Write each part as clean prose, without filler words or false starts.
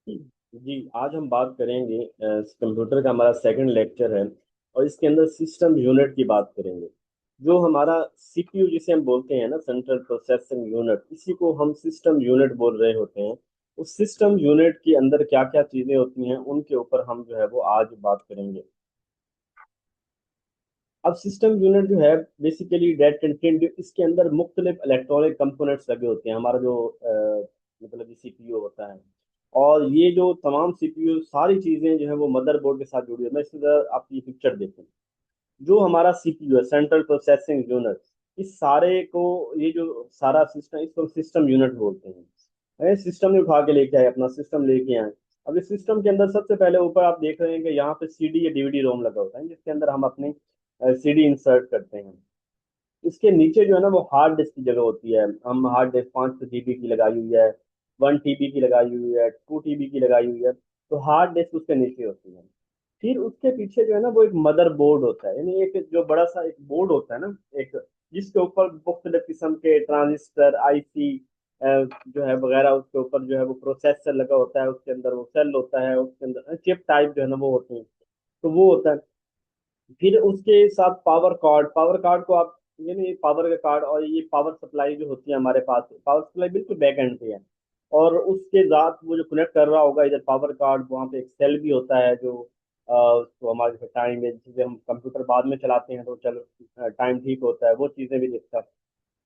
जी, आज हम बात करेंगे कंप्यूटर का हमारा सेकंड लेक्चर है और इसके अंदर सिस्टम यूनिट की बात करेंगे। जो हमारा सीपीयू जिसे हम बोलते हैं ना, सेंट्रल प्रोसेसिंग यूनिट, इसी को हम सिस्टम यूनिट बोल रहे होते हैं। उस सिस्टम यूनिट के अंदर क्या क्या चीजें होती हैं उनके ऊपर हम जो है वो आज बात करेंगे। अब सिस्टम यूनिट जो है बेसिकली डेट कंटेंट, इसके अंदर मुख्तलिफ इलेक्ट्रॉनिक कंपोनेंट्स लगे होते हैं। हमारा जो मतलब सीपीयू होता है, और ये जो तमाम सीपीयू सारी चीजें जो है वो मदरबोर्ड के साथ जुड़ी है। मैं इसी तरह आपकी पिक्चर देखूँ, जो हमारा सीपीयू है, सेंट्रल प्रोसेसिंग यूनिट, इस सारे को, ये जो सारा सिस्टम, इसको सिस्टम यूनिट बोलते हैं। सिस्टम ने उठा के लेके आए, अपना सिस्टम लेके आए। अब इस सिस्टम के अंदर सबसे पहले ऊपर आप देख रहे हैं कि यहाँ पे सीडी या डीवीडी रोम लगा होता है, जिसके अंदर हम अपनी सीडी इंसर्ट करते हैं। इसके नीचे जो है ना वो हार्ड डिस्क की जगह होती है। हम हार्ड डिस्क 500 जीबी की लगाई हुई है, 1 टीबी की लगाई हुई है, 2 टीबी की लगाई हुई है। तो हार्ड डिस्क उसके नीचे होती है। फिर उसके पीछे जो है ना वो एक मदर बोर्ड होता है, यानी एक जो बड़ा सा एक बोर्ड होता है ना, एक, जिसके ऊपर मुख्तलिफ किस्म के ट्रांजिस्टर, आईसी जो है वगैरह, उसके ऊपर जो है वो प्रोसेसर लगा होता है, उसके अंदर वो सेल होता है, उसके अंदर चिप टाइप जो है ना वो होती है। तो वो होता है। फिर उसके साथ पावर कार्ड, पावर कार्ड को आप, यानी पावर का कार्ड, और ये पावर सप्लाई जो होती है हमारे पास, पावर सप्लाई बिल्कुल बैक एंड पे है। और उसके साथ वो जो कनेक्ट कर रहा होगा इधर पावर कार्ड, वहाँ पे एक सेल भी होता है जो तो हमारे टाइम में चीज़ें, हम कंप्यूटर बाद में चलाते हैं तो चलो टाइम ठीक होता है, वो चीज़ें भी देखता है।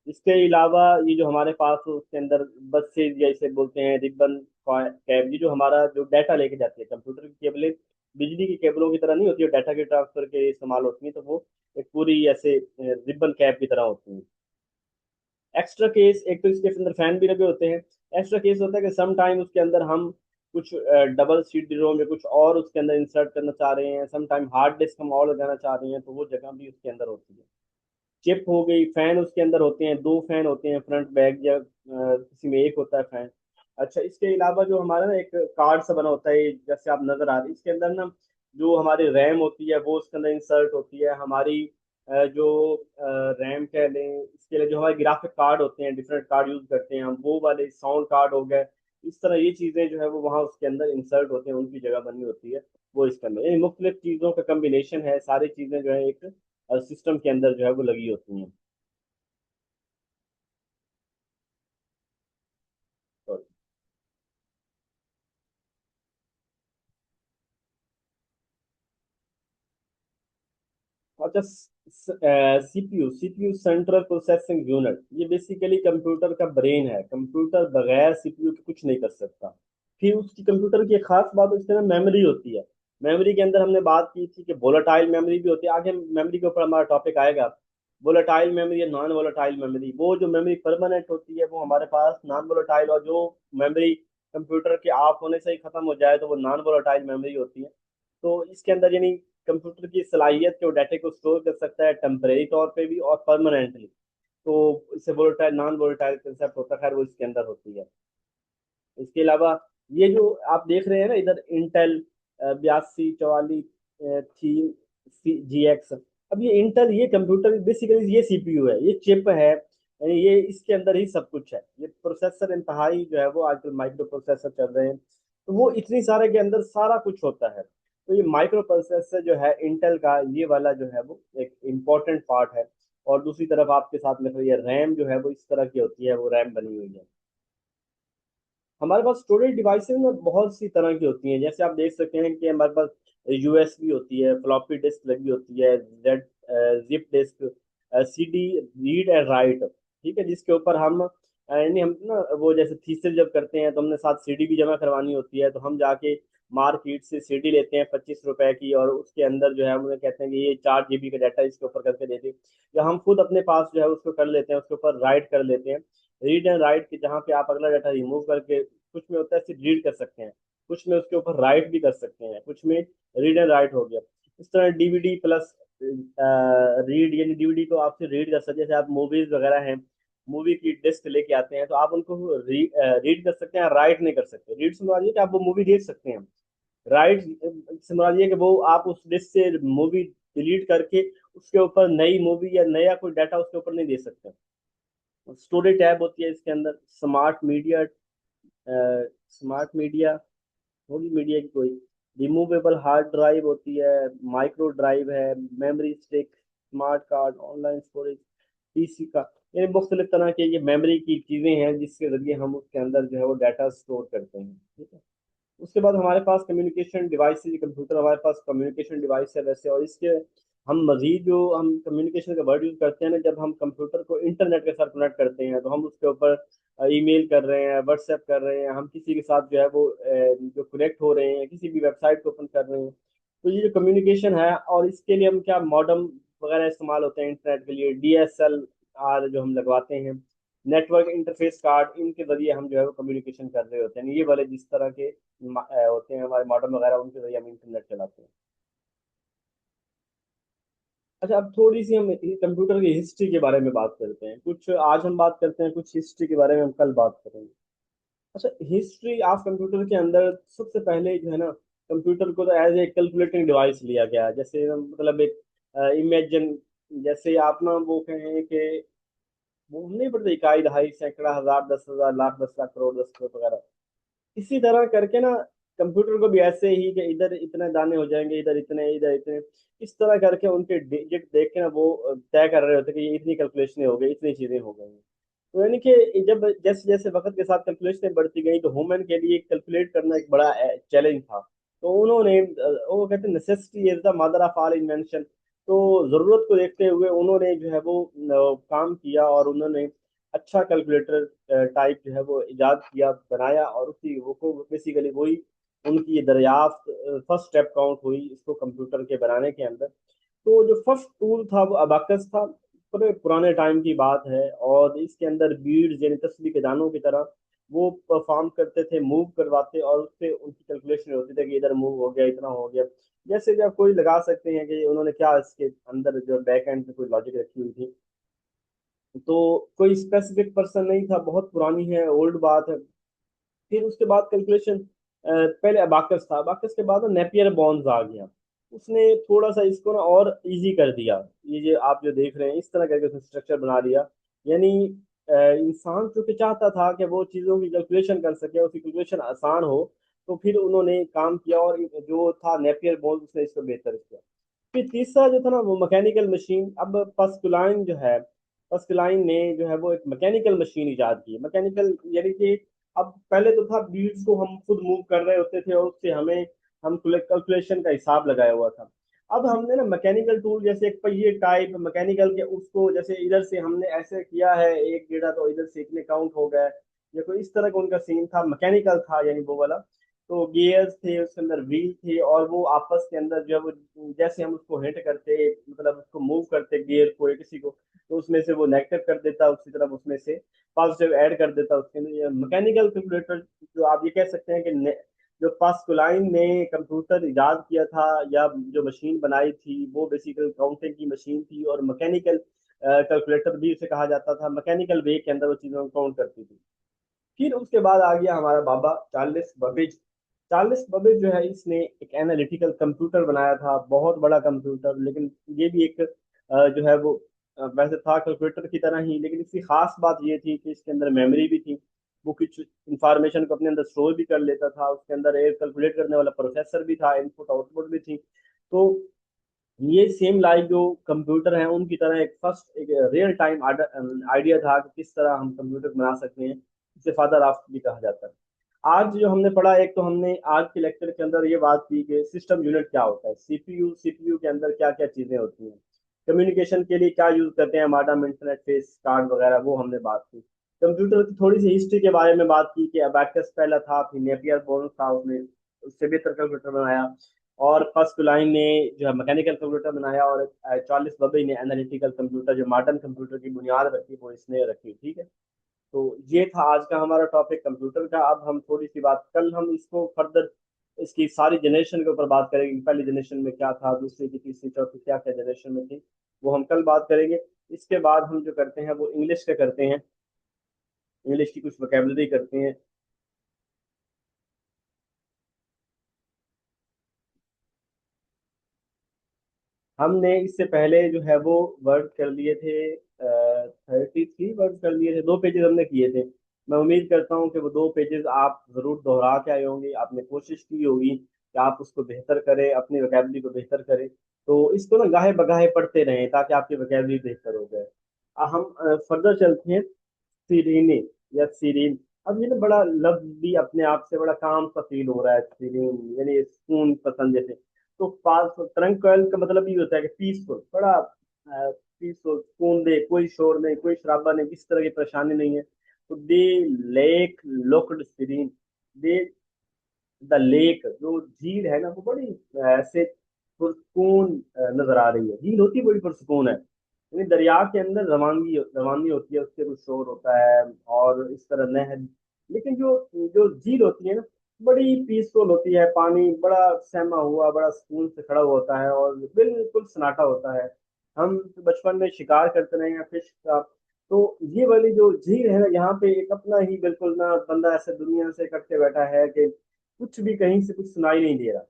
इसके अलावा ये जो हमारे पास है, उसके अंदर बसेज जैसे बोलते हैं, रिबन कैब, ये जो हमारा जो डाटा लेके जाती है, कंप्यूटर की केबलें बिजली की केबलों की तरह नहीं होती है, डाटा के ट्रांसफर के इस्तेमाल होती है, तो वो एक पूरी ऐसे रिबन कैब की तरह होती है। एक्स्ट्रा केस, एक तो इसके अंदर फैन भी लगे होते हैं। एक्स्ट्रा केस होता है कि सम टाइम उसके अंदर हम कुछ डबल सीडी रोम या कुछ और उसके अंदर इंसर्ट करना चाह रहे हैं, सम टाइम हार्ड डिस्क हम और लगाना चाह रहे हैं, तो वो जगह भी उसके अंदर होती है। चिप हो गई, फैन उसके अंदर होते हैं, दो फैन होते हैं, फ्रंट बैक, या किसी में एक होता है फैन। अच्छा, इसके अलावा जो हमारा ना एक कार्ड सा बना होता है, जैसे आप नजर आ रहे हैं इसके अंदर ना, जो हमारी रैम होती है वो उसके अंदर इंसर्ट होती है। हमारी जो रैम कह लें, इसके लिए जो हमारे ग्राफिक कार्ड होते हैं, डिफरेंट कार्ड यूज करते हैं हम, वो वाले साउंड कार्ड हो गए। इस तरह ये चीजें जो है वो वहाँ उसके अंदर इंसर्ट होते हैं, उनकी जगह बनी होती है वो इसके अंदर। ये मुख्तलिफ चीजों का कम्बिनेशन है, सारी चीजें जो है एक सिस्टम के अंदर जो है वो लगी होती हैं। Sorry. अच्छा, CPU, CPU central processing unit, ये बेसिकली कंप्यूटर का ब्रेन है। कंप्यूटर बगैर सीपीयू के कुछ नहीं कर सकता। फिर उसकी कंप्यूटर की एक खास बात, उसके अंदर मेमोरी होती है। मेमोरी के अंदर हमने बात की थी कि वोलेटाइल मेमोरी भी होती है, आगे मेमोरी के ऊपर हमारा टॉपिक आएगा। वोलेटाइल मेमोरी या नॉन वोलेटाइल मेमोरी, वो जो मेमोरी परमानेंट होती है वो हमारे पास नॉन वोलेटाइल, और जो मेमोरी कंप्यूटर के ऑफ होने से ही खत्म हो जाए तो वो नॉन वोलेटाइल मेमोरी होती है। तो इसके अंदर यानी कंप्यूटर की सलाहियत के वो डाटे को स्टोर कर सकता है, टेम्परेरी तौर पे भी और परमानेंटली। तो इससे वोलेटाइल, नॉन वोलेटाइल कंसेप्ट होता है, खैर वो इसके अंदर होती है। इसके अलावा ये जो आप देख रहे हैं ना इधर, इंटेल 8244 थी जी एक्स। अब ये इंटेल, ये कंप्यूटर बेसिकली ये सीपीयू है, ये चिप है, यानी ये इसके अंदर ही सब कुछ है। ये प्रोसेसर इंतहाई जो है वो आजकल माइक्रो प्रोसेसर चल रहे हैं, तो वो इतनी सारे के अंदर सारा कुछ होता है। तो ये माइक्रो प्रोसेसर जो है इंटेल का, ये वाला जो है वो एक इम्पोर्टेंट पार्ट है। और दूसरी तरफ आपके साथ में तो ये रैम जो है वो इस तरह की होती है, वो रैम बनी हुई है। हमारे पास स्टोरेज डिवाइसेस में बहुत सी तरह की होती हैं, जैसे आप देख सकते हैं कि हमारे पास यूएसबी होती है, फ्लॉपी डिस्क लगी होती है, Z zip disk, CD read and right, ठीक है, जिसके ऊपर हम यानी हम ना वो जैसे थीसिस जब करते हैं तो हमने साथ सीडी भी जमा करवानी होती है, तो हम जाके मार्केट से सीडी लेते हैं 25 रुपए की, और उसके अंदर जो है हम उन्हें कहते हैं कि ये 4 जीबी का डाटा इसके ऊपर करके देते हैं, या हम खुद अपने पास जो है उसको कर लेते हैं, उसके ऊपर राइट कर लेते हैं। रीड एंड राइट की जहाँ पे आप अगला डाटा रिमूव करके, कुछ में होता है सिर्फ रीड कर सकते हैं, कुछ में उसके ऊपर राइट भी कर सकते हैं, कुछ में रीड एंड राइट हो गया। इस तरह डीवीडी प्लस रीड, यानी डीवीडी को आप फिर रीड कर सकते हैं, जैसे आप मूवीज वगैरह हैं, मूवी की डिस्क लेके आते हैं तो आप उनको रीड कर सकते हैं, राइट नहीं कर सकते। रीड से मुराद ये कि आप वो मूवी देख सकते हैं, राइट से मुराद ये कि वो आप उस डिस्क से मूवी डिलीट करके उसके ऊपर नई मूवी या नया कोई डाटा उसके ऊपर नहीं दे सकते। स्टोरेज टैब होती है इसके अंदर, स्मार्ट मीडिया, स्मार्ट मीडिया होगी मीडिया की कोई। रिमूवेबल हार्ड ड्राइव होती है, माइक्रो ड्राइव है, memory stick, smart card, online storage, PC का। ये मुख्तलिफ तरह के ये मेमोरी की चीज़ें हैं जिसके ज़रिए हम उसके अंदर जो है वो डाटा स्टोर करते हैं, ठीक है। उसके बाद हमारे पास कम्युनिकेशन डिवाइस है, कंप्यूटर हमारे पास कम्युनिकेशन डिवाइस है वैसे। और इसके हम मजीद जो हम कम्युनिकेशन का वर्ड यूज करते हैं ना, जब हम कंप्यूटर को इंटरनेट के साथ कनेक्ट करते हैं तो हम उसके ऊपर ईमेल कर रहे हैं, व्हाट्सएप कर रहे हैं, हम किसी के साथ जो है वो जो कनेक्ट हो रहे हैं, किसी भी वेबसाइट को ओपन कर रहे हैं। तो ये जो कम्युनिकेशन है, और इसके लिए हम क्या मॉडेम वगैरह इस्तेमाल होते हैं इंटरनेट के लिए, डीएसएल आर जो हम लगवाते हैं, नेटवर्क इंटरफेस कार्ड, इनके जरिए हम जो है वो कम्युनिकेशन कर रहे होते हैं। ये वाले जिस तरह के होते हैं हमारे मॉडल वगैरह, उनके जरिए हम इंटरनेट चलाते हैं। अच्छा, अब थोड़ी सी हम कंप्यूटर की हिस्ट्री के बारे में बात करते हैं। कुछ आज हम बात करते हैं, कुछ हिस्ट्री के बारे में हम कल बात करेंगे। अच्छा, हिस्ट्री ऑफ कंप्यूटर के अंदर सबसे पहले जो है ना, कंप्यूटर को तो एज ए कैलकुलेटिंग डिवाइस लिया गया है। जैसे मतलब एक इमेजिन, जैसे आप ना वो कहें कि वो नहीं पड़ता, इकाई, दहाई, सैकड़ा, हजार, 10,000, लाख, 10 लाख, करोड़, 10 करोड़ वगैरह। इसी तरह करके ना कंप्यूटर को भी ऐसे ही कि इधर इतने दाने हो जाएंगे, इधर इतने, इधर इतने, इस तरह करके उनके डिजिट देख के ना वो तय कर रहे होते हैं कि ये इतनी कैलकुलेशनें हो गई, इतनी चीजें हो गई। तो यानी कि जब जैसे जैसे वक्त के साथ कैलकुलेशनें बढ़ती गई तो ह्यूमन के लिए कैलकुलेट करना एक बड़ा चैलेंज था। तो उन्होंने वो कहते हैं necessity is the mother of all invention. तो जरूरत को देखते हुए उन्होंने जो है वो काम किया, और उन्होंने अच्छा कैलकुलेटर टाइप जो है वो इजाद किया, बनाया, और उसी वो को बेसिकली वही उनकी ये दरियाफ्त फर्स्ट स्टेप काउंट हुई इसको कंप्यूटर के बनाने के अंदर। तो जो फर्स्ट टूल था वो अबाकस था। बड़े पुराने टाइम की बात है, और इसके अंदर बीड्स यानी तस्बीह के दानों की तरह वो परफॉर्म करते थे, मूव करवाते, और उससे उनकी कैलकुलेशन होती थी कि इधर मूव हो गया, इतना हो गया। जैसे जब कोई लगा सकते हैं कि उन्होंने क्या इसके अंदर जो बैक एंड पे कोई लॉजिक रखी हुई थी। तो कोई स्पेसिफिक पर्सन नहीं था, बहुत पुरानी है, ओल्ड बात है। फिर उसके बाद कैलकुलेशन पहले अबाकस था, अबाकस के बाद नेपियर बॉन्स आ गया। उसने थोड़ा सा इसको ना और इजी कर दिया। ये जो आप जो देख रहे हैं इस तरह करके उसने स्ट्रक्चर बना दिया। यानी इंसान चूंकि चाहता था कि वो चीज़ों की कैलकुलेशन कर सके, उसकी कैलकुलेशन आसान हो, तो फिर उन्होंने काम किया, और जो था नेपियर बॉन्स उसने इसको बेहतर किया। फिर तीसरा जो था ना वो मैकेनिकल मशीन। अब पस्कुलाइन जो है, पस्कुलाइन ने जो है वो एक मैकेनिकल मशीन इजाद की। मैकेनिकल यानी कि अब पहले तो था बीड्स को हम खुद मूव कर रहे होते थे, और उससे हमें हम कैलकुलेशन का हिसाब लगाया हुआ था। अब हमने ना मैकेनिकल टूल, जैसे एक पहिए टाइप मैकेनिकल के, उसको जैसे इधर से हमने ऐसे किया है एक गेड़ा तो इधर से इतने काउंट हो गए, या कोई इस तरह का उनका सीन था, मैकेनिकल था यानी वो वाला। तो गियर्स थे उसके अंदर, व्हील थे, और वो आपस के अंदर जो है वो जैसे हम उसको हिट करते, मतलब उसको मूव करते गियर को या किसी को, तो उसमें से वो नेगेटिव कर देता, उसी तरफ उसमें से पॉजिटिव ऐड कर देता उसके अंदर। ये मैकेनिकल कैलकुलेटर जो आप ये कह सकते हैं कि जो पास्कुलाइन ने कंप्यूटर इजाद किया था, या जो मशीन बनाई थी, वो बेसिकली काउंटिंग की मशीन थी, और मैकेनिकल कैलकुलेटर भी उसे कहा जाता था। मैकेनिकल वे के अंदर वो चीज़ों को काउंट करती थी। फिर उसके बाद आ गया हमारा बाबा चार्ल्स बबेज। चार्ल्स बबेज जो है इसने एक एनालिटिकल कंप्यूटर बनाया था, बहुत बड़ा कंप्यूटर। लेकिन ये भी एक जो है वो वैसे था कैलकुलेटर की तरह ही, लेकिन इसकी खास बात ये थी कि इसके अंदर मेमोरी भी थी। वो कुछ इंफॉर्मेशन को अपने अंदर स्टोर भी कर लेता था। उसके अंदर एक कैलकुलेट करने वाला प्रोसेसर भी था, इनपुट आउटपुट भी थी। तो ये सेम लाइक जो कंप्यूटर है उनकी तरह एक फर्स्ट एक रियल टाइम आइडिया था कि किस तरह हम कंप्यूटर बना सकते हैं। इसे फादर ऑफ भी कहा जाता है। आज जो हमने पढ़ा, एक तो हमने आज के लेक्चर के अंदर ये बात की कि सिस्टम यूनिट क्या होता है, सीपीयू, सीपीयू के अंदर क्या क्या चीजें होती हैं, कम्युनिकेशन के लिए क्या यूज करते हैं, मॉडेम, इंटरनेट, फेस कार्ड वगैरह, वो हमने बात की। कंप्यूटर की थोड़ी सी हिस्ट्री के बारे में बात की कि अबैकस पहला था, फिर नेपियर बोन्स था, उसने उससे बेहतर कंप्यूटर बनाया। और फर्स्ट लाइन ने जो है मैकेनिकल कंप्यूटर बनाया, और चार्ल्स बबेज ने एनालिटिकल कंप्यूटर, जो मॉडर्न कंप्यूटर की बुनियाद रखी, वो इसने रखी, ठीक है। तो ये था आज का हमारा टॉपिक कंप्यूटर का। अब हम थोड़ी सी बात, कल हम इसको फर्दर इसकी सारी जनरेशन के ऊपर बात करेंगे कि पहली जनरेशन में क्या था, दूसरी की, तीसरी, चौथी क्या क्या जनरेशन में थी, वो हम कल बात करेंगे। इसके बाद हम जो करते हैं वो इंग्लिश का करते हैं, इंग्लिश की कुछ वोकेबलरी करते हैं। हमने इससे पहले जो है वो वर्ड कर लिए थे, 33 वर्ड कर लिए थे, 2 पेजेस हमने किए थे। मैं उम्मीद करता हूँ कि वो 2 पेजेस आप ज़रूर दोहरा के आए होंगे, आपने कोशिश की होगी कि आप उसको बेहतर करें, अपनी वोकेबलरी को बेहतर करें। तो इसको ना गाहे बगाहे पढ़ते रहें ताकि आपकी वोकेबलरी बेहतर हो जाए। हम फर्दर चलते हैं। सीरीने या सीरीन, अब ये ना बड़ा लफ्ज भी अपने आप से बड़ा काम सा फील हो रहा है, सीरीन यानी सुकून पसंद जैसे। तो पास ट्रंक्विल का मतलब ये होता है कि पीसफुल, बड़ा पीसफुल, सुकून दे, कोई शोर नहीं, कोई शराबा नहीं, किसी तरह की परेशानी नहीं है। तो the lake looked serene, the the lake, जो झील है ना वो बड़ी ऐसे पुरसकून नजर आ रही है। झील होती बड़ी पुरसकून है, यानी दरिया के अंदर रवानगी रवानगी होती है, उससे कुछ शोर होता है और इस तरह नहर। लेकिन जो जो झील होती है ना, बड़ी पीसफुल होती है, पानी बड़ा सहमा हुआ, बड़ा सुकून से खड़ा हुआ होता है और बिल्कुल सन्नाटा होता है। हम बचपन में शिकार करते रहे हैं फिश का। तो ये वाली जो झील है ना, यहाँ पे एक अपना ही बिल्कुल ना बंदा ऐसे दुनिया से कट के बैठा है कि कुछ भी कहीं से कुछ सुनाई नहीं दे रहा।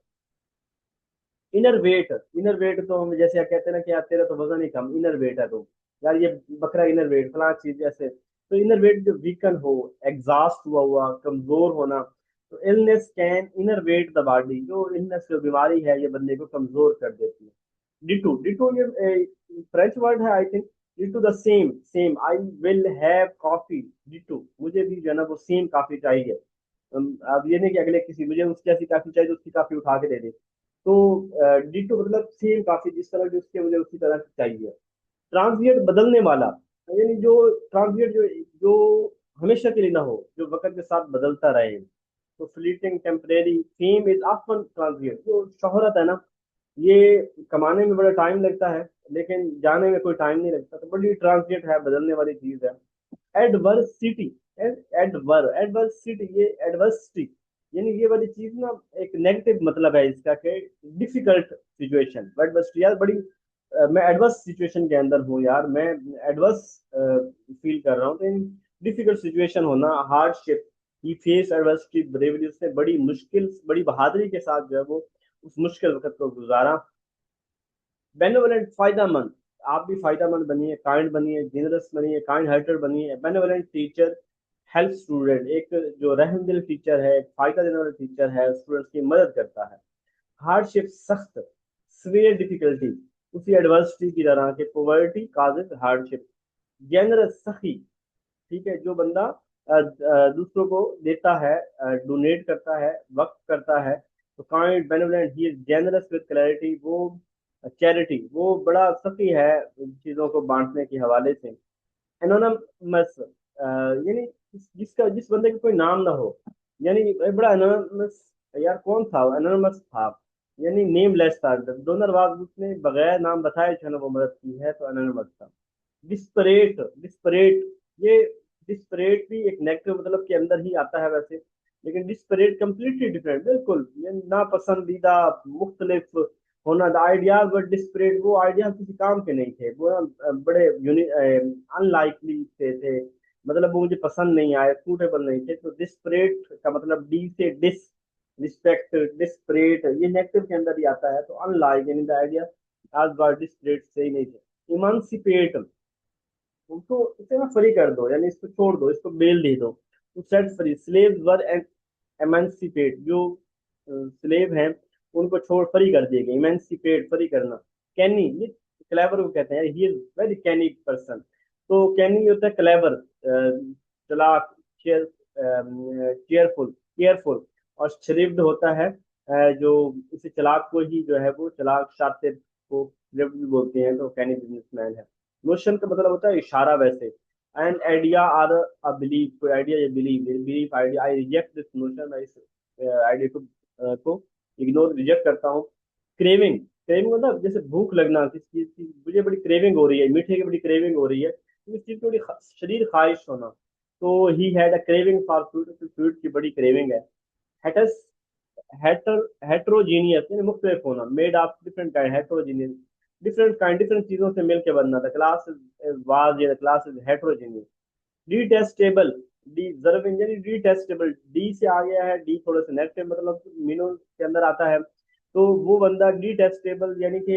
इनर वेट, इनर वेट तो हम जैसे कहते हैं ना कि यार तेरा तो वजन ही कम, इनर वेट है तो, यार ये बकरा इनर वेट फला चीज ऐसे। तो इनर वेट जो वीकन हो, एग्जॉस्ट हुआ हुआ, कमजोर होना। तो illness can enervate the body, जो इलनेस जो बीमारी है ये बंदे को कमजोर कर देती है। डिटू, डिटू ये फ्रेंच वर्ड है I think. Ditto the same, same I will have coffee. Ditto, मुझे भी जो है ना वो सेम कॉफी चाहिए। अब ये नहीं कि अगले किसी, मुझे उसकी ऐसी कॉफी चाहिए तो उसकी कॉफी उठा के दे दे। तो डिटो मतलब सेम काफी, जिस तरह की उसके मुझे उसी तरह की चाहिए। ट्रांजिएंट बदलने वाला, यानी जो ट्रांजिएंट जो जो हमेशा के लिए ना हो, जो वक्त के साथ बदलता रहे। तो fleeting, temporary, fame is often transient, जो शोहरत है ना ये कमाने में बड़ा टाइम लगता है लेकिन जाने में कोई टाइम नहीं लगता, तो बड़ी ट्रांजिएंट है, बदलने वाली चीज है। एडवर्सिटी, एडवर्सिटी, ये एडवर्सिटी यानी ये वाली चीज ना एक नेगेटिव मतलब है इसका कि डिफिकल्ट सिचुएशन। एडवर्सिटी यार बड़ी मैं एडवर्स सिचुएशन के अंदर हूँ यार, मैं एडवर्स फील कर रहा हूँ। तो डिफिकल्ट सिचुएशन होना, हार्डशिप, ही फेस एडवर्सिटी ब्रेवरी, उसने बड़ी मुश्किल, बड़ी बहादुरी के साथ जो है वो उस मुश्किल वक्त को गुजारा। बेनेवलेंट, फायदामंद, आप भी फायदामंद बनिए, काइंड बनिए, जेनरस बनिए, काइंड हार्टेड बनिए। बेनेवलेंट टीचर हेल्प स्टूडेंट, एक जो रहम दिल टीचर है, एक फायदा देने वाला टीचर है, स्टूडेंट्स की मदद करता है। हार्डशिप, सख्त, स्वेयर डिफिकल्टी, उसी एडवर्सिटी की तरह के पॉवर्टी काजेज हार्डशिप। जेनरस, सखी, ठीक है, जो बंदा दूसरों को देता है, डोनेट करता है, वक्त करता है। तो kind, benevolent, he is generous with clarity, वो चैरिटी, वो बड़ा सखी है चीजों को बांटने के हवाले से। एनोनमस, यानी जिसका, जिस बंदे का कोई नाम ना हो, यानी एक बड़ा एनोनमस, यार कौन था एनोनमस था, यानी नेमलेस था। डोनर वाज, उसने बगैर नाम बताए जो है ना वो मदद की है, तो एनोनमस था। डिस्परेट, डिस्परेट, ये डिस्परेट भी एक नेगेटिव मतलब के अंदर ही आता है वैसे, लेकिन डिस्परेट कंप्लीटली डिफरेंट, बिल्कुल ये नापसंदीदा, मुख्तलिफ होना। द आइडियाज वर डिस्परेट, वो आइडियाज किसी काम के नहीं थे, वो बड़े अनलाइकली थे, मतलब वो मुझे पसंद नहीं आए, सूटेबल नहीं थे। तो डिस्परेट का मतलब डी से डिस, रिस्पेक्ट, डिस्परेट ये नेगेटिव के अंदर ही आता है। तो अनलाइक यानी द आइडिया आज बार डिस्परेट सही नहीं थे। इमानसिपेट, उसको इसे ना फ्री कर दो, यानी इसको छोड़ दो, इसको बेल दे दो। तो सेट फ्री, स्लेव्स वर एमेंसिपेट, जो स्लेव हैं उनको छोड़ फ्री कर दिए गए, इमेंसिपेट फ्री करना। कैनी, ये क्लेवर को कहते हैं, he is very canny person. तो कैनी होता है क्लेवर, चालाक, चेयरफुल, केयरफुल। और श्रिव्ड होता है जो इसे चालाक को ही जो है वो चालाक, शातिर को श्रिव्ड भी बोलते हैं, तो कैनी बिजनेसमैन है। नोशन का मतलब होता है इशारा वैसे। And idea are a belief, कोई आइडिया या believe, belief idea, I reject this notion, मैं इस आइडिया को इग्नोर, रिजेक्ट करता हूँ। क्रेविंग, क्रेविंग मतलब जैसे भूख लगना किसी चीज की, मुझे बड़ी क्रेविंग हो रही है, मीठे की बड़ी क्रेविंग हो रही है, तो इस चीज की बड़ी शरीर ख्वाहिश होना। तो he had a craving for fruit, fruit की बड़ी क्रेविंग है। हेटस, हेट्रोजीनियस यानी मुख्तलिफ होना, made of different kind, heterogeneous different kind, different चीजों से मिलकर बनना था। क्लास इज वाज, ये class is heterogeneous. Detestable, deserving यानी डिटेस्टेबल, डी से आ गया है, डी थोड़ा सा नेगेटिव मतलब मीनों के अंदर आता है। तो वो बंदा डिटेस्टेबल यानी कि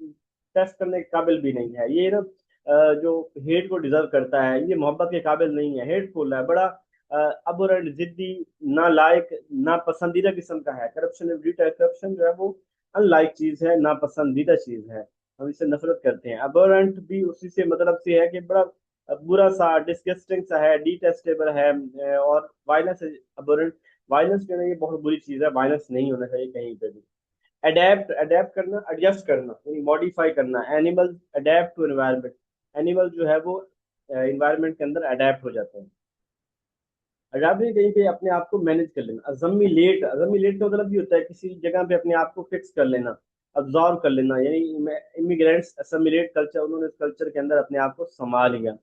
टेस्ट करने के काबिल भी नहीं है, ये ना जो हेट को डिजर्व करता है, ये मोहब्बत के काबिल नहीं है, हेटफुल है, बड़ा अबुरंट, जिद्दी, ना लायक, ना पसंदीदा किस्म का है। करप्शन, करप्शन जो है वो अनलाइक चीज है, ना पसंदीदा चीज है, हम इससे नफरत करते हैं। अबोरेंट भी उसी से मतलब से है कि बड़ा बुरा सा, डिस्गस्टिंग सा है, डिटेस्टेबल है। और वायलेंस, अबोरेंट वायलेंस जो है ये बहुत बुरी चीज है, वायलेंस नहीं होना चाहिए कहीं पे भी। अडेप्ट, अडेप्ट करना, एडजस्ट करना, यानी मॉडिफाई करना। Animal adapt to environment, animal जो है वो एनवायरनमेंट के अंदर अडेप्ट हो जाते हैं। अडेप्ट भी कहीं पे अपने आप को मैनेज कर लेना। अजमिलेट, अजमिलेट का मतलब ये होता है किसी जगह पे अपने आप को फिक्स कर लेना, अब्जॉर्व कर लेना, यानी इमिग्रेंट्स असेमिलेट कल्चर, उन्होंने इस कल्चर के अंदर अपने आप को संभाल लिया।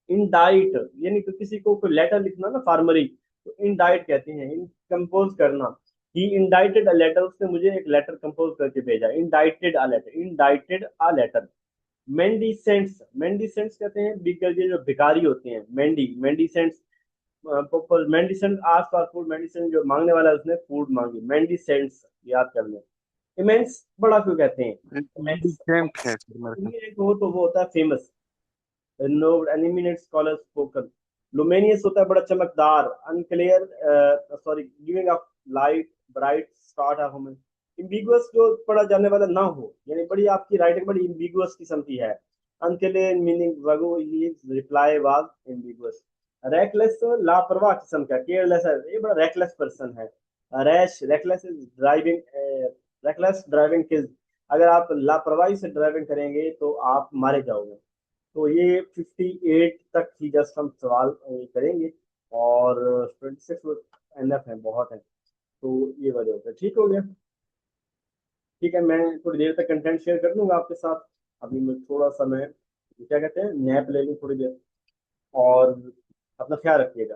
इंडाइट, यानी कि किसी को कोई लेटर लिखना ना फॉर्मली, तो इंडाइट कहते हैं। इन कंपोज करना, ही इंडाइटेड अ लेटर, उसने मुझे एक लेटर कंपोज करके भेजा। इंडाइटेड अ लेटर, इंडाइटेड अ लेटर। मेंडिसेंट्स, मेंडिसेंट्स कहते हैं ये जो भिखारी होते हैं, मेंडिसेंट्स। मेंडिसेंट आस्क फॉर फूड, मेंडिसेंट जो मांगने वाला है उसने फूड मांगी, मेंडिसेंट्स, याद कर लें। इमेंस बड़ा क्यों कहते हैं? इमेंस, इंडिपेंडेंट है फिर मेरे ख्याल। हो तो वो होता है famous, known eminent scholar spoken. Luminous होता है बड़ा चमकदार, unclear, sorry, giving a light, bright, start a human. Ambiguous, जो पढ़ा जाने वाला ना हो, यानी बड़ी आपकी राइटिंग बड़ी इम्बिगुअस किस्म की है। Unclear meaning vague, reply was ambiguous. Reckless, लापरवाह किस्म का, केयरलेस है, ये बड़ा रेकलेस पर्सन है। Rash, reckless is driving, reckless driving kills, अगर आप लापरवाही से ड्राइविंग करेंगे तो आप मारे जाओगे। तो ये 58 तक ही जस्ट हम सवाल करेंगे, और 26 एनफ है, बहुत है। तो ये वजह होता है, ठीक हो गया। ठीक है, मैं थोड़ी देर तक कंटेंट शेयर कर दूंगा आपके साथ। अभी मैं थोड़ा सा, मैं क्या कहते हैं, नैप ले लूँ थोड़ी देर। और अपना ख्याल रखिएगा।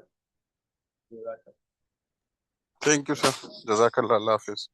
थैंक यू सर, जजाकल्ला, अल्लाह हाफिज।